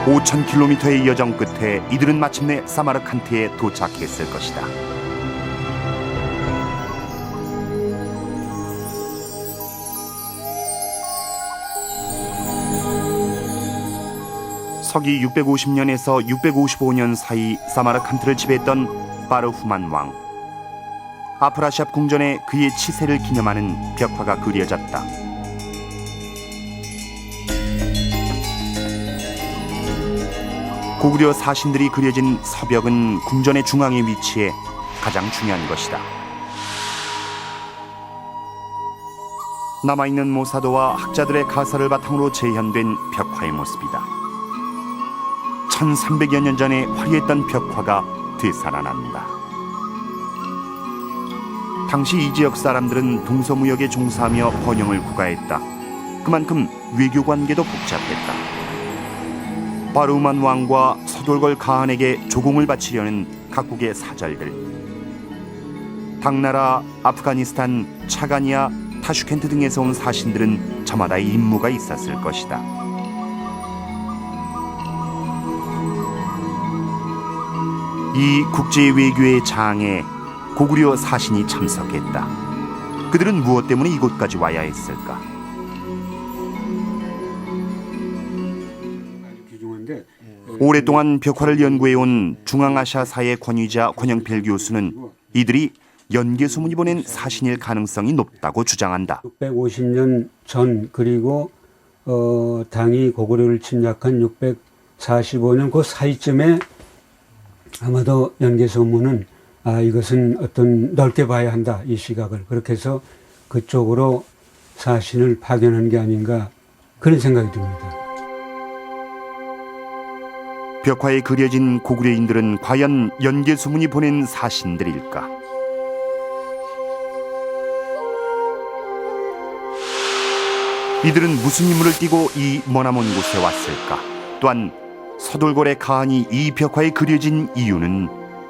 5,000km의 여정 끝에 이들은 마침내 사마르칸트에 도착했을 것이다. 서기 650년에서 655년 사이 사마르칸트를 지배했던 바르후만 왕. 아프라시압 궁전에 그의 치세를 기념하는 벽화가 그려졌다. 고구려 사신들이 그려진 서벽은 궁전의 중앙에 위치해 가장 중요한 것이다. 남아있는 모사도와 학자들의 가설을 바탕으로 재현된 벽화의 모습이다. 1300여 년 전에 화려했던 벽화가 되살아난다. 당시 이 지역 사람들은 동서무역에 종사하며 번영을 구가했다. 그만큼 외교 관계도 복잡했다. 바르후만 왕과 서돌걸 가한에게 조공을 바치려는 각국의 사절들. 당나라, 아프가니스탄, 차가니아, 타슈켄트 등에서 온 사신들은 저마다의 임무가 있었을 것이다. 이 국제 외교의 장에 고구려 사신이 참석했다. 그들은 무엇 때문에 이곳까지 와야 했을까? 오랫동안 벽화를 연구해온 중앙아시아사의 권위자 권영필 교수는 이들이 연개소문이 보낸 사신일 가능성이 높다고 주장한다. 650년 전 그리고 당이 고구려를 침략한 645년 그 사이쯤에 아마도 연개소문은 이것은 어떤 넓게 봐야 한다, 이 시각을. 그렇게 해서 그쪽으로 사신을 파견한 게 아닌가, 그런 생각이 듭니다. 벽화에 그려진 고구려인들은 과연 연개소문이 보낸 사신들일까? 이들은 무슨 임무를 띠고 이 머나먼 곳에 왔을까? 또한 서돌골의 가한이 이 벽화에 그려진 이유는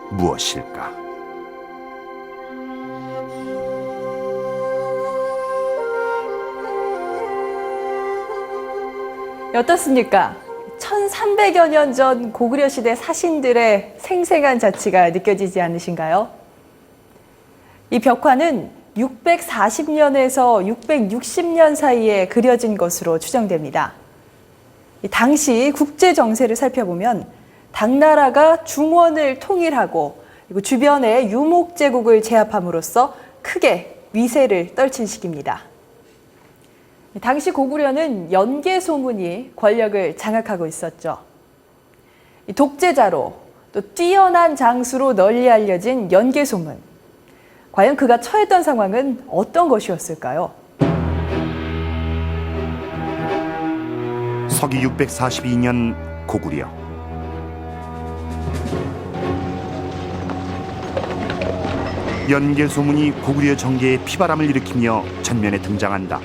무엇일까? 어떻습니까? 1300여 년 전 고구려 시대 사신들의 생생한 자취가 느껴지지 않으신가요? 이 벽화는 640년에서 660년 사이에 그려진 것으로 추정됩니다. 당시 국제 정세를 살펴보면 당나라가 중원을 통일하고 그리고 주변의 유목 제국을 제압함으로써 크게 위세를 떨친 시기입니다. 당시 고구려는 연개소문이 권력을 장악하고 있었죠. 독재자로 또 뛰어난 장수로 널리 알려진 연개소문. 과연 그가 처했던 상황은 어떤 것이었을까요? 서기 642년 고구려. 연개소문이 고구려 정계에 피바람을 일으키며 전면에 등장한다.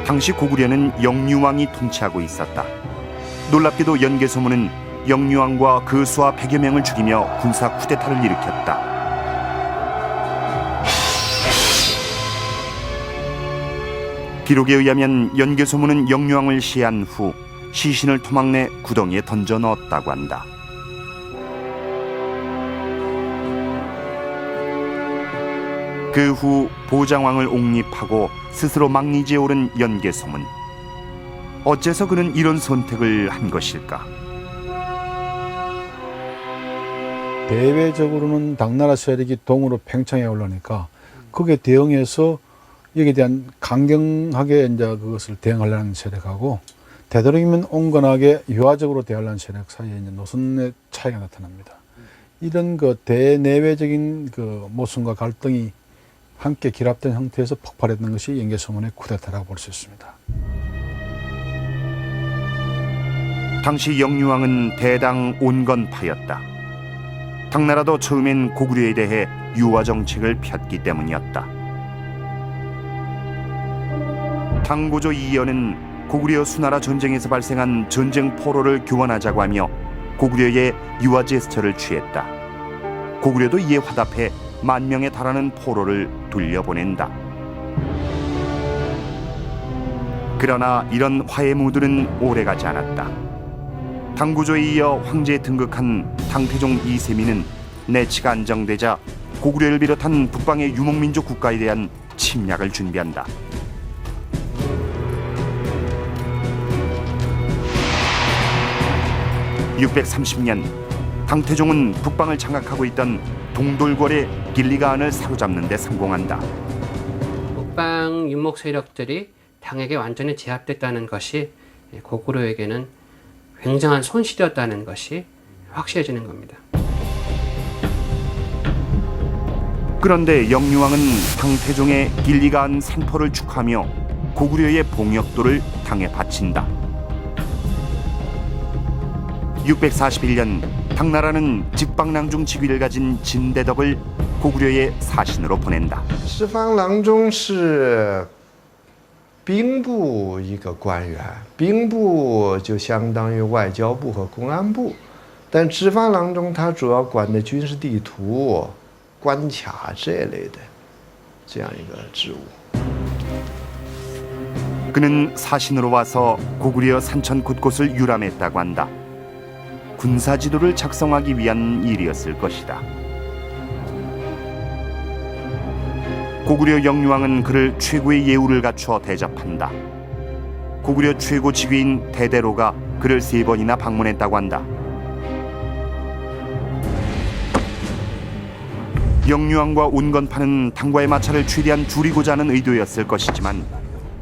당시 고구려는 영유왕이 통치하고 있었다. 놀랍게도 연개소문은 영유왕과 그 수하 100여 명을 죽이며 군사 쿠데타를 일으켰다. 기록에 의하면 연개소문은 영유왕을 시해한 후 시신을 토막 내 구덩이에 던져 넣었다고 한다. 그 후 보장왕을 옹립하고 스스로 막리지에 오른 연개소문. 어째서 그는 이런 선택을 한 것일까? 대외적으로는 당나라 세력이 동으로 팽창해 올라오니까 거기에 대응해서 여기에 대한 강경하게 이제 그것을 대응하려는 세력하고 되도록이면 온건하게 유화적으로 대하려는 세력 사이에 이제 노선의 차이가 나타납니다. 이런 그 대내외적인 그 모순과 갈등이 함께 결합된 형태에서 폭발했던 것이 연개소문의 쿠데타라고 볼 수 있습니다. 당시 영유왕은 대당 온건파였다. 당나라도 처음엔 고구려에 대해 유화 정책을 폈기 때문이었다. 당고조 이연은 고구려 수나라 전쟁에서 발생한 전쟁 포로를 교환하자고 하며 고구려의 유화 제스처를 취했다. 고구려도 이에 화답해 10,000명에 달하는 포로를 돌려보낸다. 그러나 이런 화해 무드는 오래가지 않았다. 당구조에 이어 황제에 등극한 당태종 이세민은 내치가 안정되자 고구려를 비롯한 북방의 유목민족 국가에 대한 침략을 준비한다. (630년) 당태종은 북방을 장악하고 있던 동돌궐의 길리가한을 사로잡는 데 성공한다. 북방 유목 세력들이 당에게 완전히 제압됐다는 것이 고구려에게는 굉장한 손실이었다는 것이 확실해지는 겁니다. 그런데 영유왕은 당태종의 길리가한 산포를 축하하며 고구려의 봉역도를 당에 바친다. 641년 당나라는 직방랑중 직위를 가진 진대덕을 고구려의 사신으로 보낸다. 十方郎中是兵部一个官员，兵部就相当于外交部和公安部，但直方郎中他主要管的军事地图、关卡这类的这样一个职务。 그는 사신으로 와서 고구려 산천 곳곳을 유람했다고 한다. 군사 지도를 작성하기 위한 일이었을 것이다. 고구려 영유왕은 그를 최고의 예우를 갖추어 대접한다. 고구려 최고 직위인 대대로가 그를 3번이나 방문했다고 한다. 영유왕과 운건파는 당과의 마찰을 최대한 줄이고자 하는 의도였을 것이지만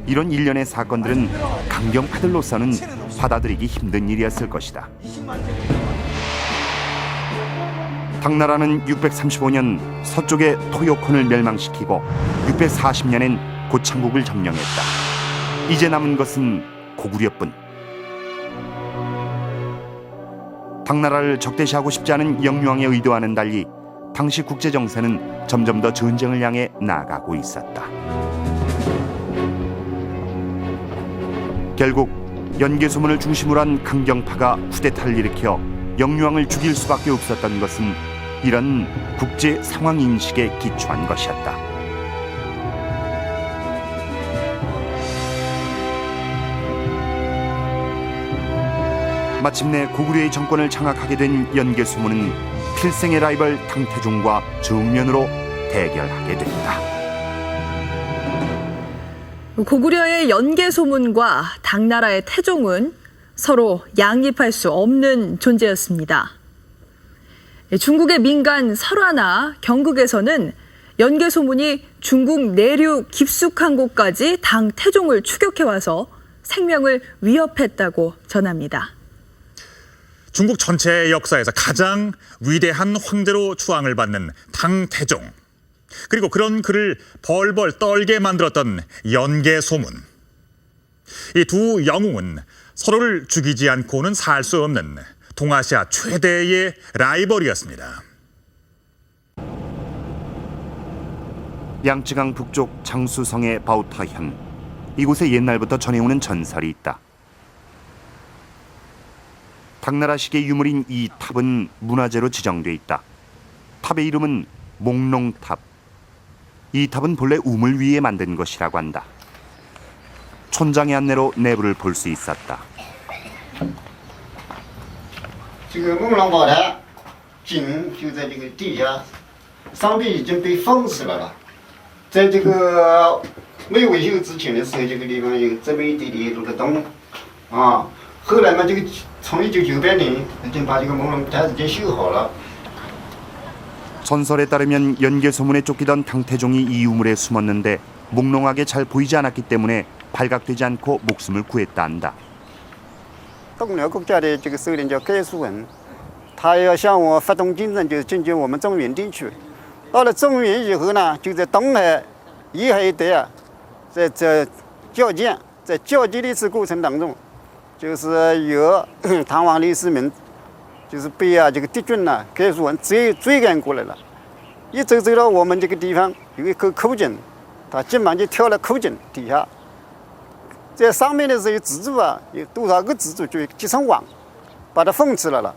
이런 일련의 사건들은 강경파들로서는 받아들이기 힘든 일이었을 것이다. 당나라는 635년 서쪽의 토요콘을 멸망시키고 640년엔 고창국을 점령했다. 이제 남은 것은 고구려뿐. 당나라를 적대시하고 싶지 않은 영유왕의 의도와는 달리 당시 국제 정세는 점점 더 전쟁을 향해 나아가고 있었다. 결국 연개소문을 중심으로 한 강경파가 쿠데타를 일으켜 영유왕을 죽일 수밖에 없었던 것은 이런 국제 상황 인식에 기초한 것이었다. 마침내 고구려의 정권을 장악하게 된 연개소문은 필생의 라이벌 당태종과 정면으로 대결하게 된다. 고구려의 연개소문과 당나라의 태종은 서로 양립할 수 없는 존재였습니다. 중국의 민간 설화나 경극에서는 연개소문이 중국 내륙 깊숙한 곳까지 당태종을 추격해와서 생명을 위협했다고 전합니다. 중국 전체의 역사에서 가장 위대한 황제로 추앙을 받는 당태종. 그리고 그런 그를 벌벌 떨게 만들었던 연개소문. 이 두 영웅은 서로를 죽이지 않고는 살 수 없는 동아시아 최대의 라이벌이었습니다. 양쯔강 북쪽 장수성의 바오타현. 이곳에 옛날부터 전해오는 전설이 있다. 당나라식의 유물인 이 탑은 문화재로 지정돼 있다. 탑의 이름은 목롱탑. 이 탑은 본래 우물 위에 만든 것이라고 한다. 촌장의 안내로 내부를 볼 수 있었다. 这个孟浪宝台井就在这个地下，上面已经被封死了。在这个没维修之前的时候，这个地方有这么一点点路的洞啊。后来嘛，这个从1998年已经把这个孟浪台已经修好了。 전설에 따르면 연개소문에 쫓기던 당태종이 이 우물에 숨었는데 몽롱하게 잘 보이지 않았기 때문에 발각되지 않고 목숨을 구했다 한다. 东辽国家的这个首领叫盖叔文，他要向我发动进征，就是进军我们中原地区。到了中原以后呢，就在东海、沿海一带啊，在较劲，在较劲的这过程当中，就是有唐王李世民，就是被这个敌军呢盖叔文追赶过来了。一走到我们这个地方有一口口井，他急忙就跳到口井底下。 在上面的时候有蜘蛛啊，有多少个蜘蛛就结成网，把它封死了。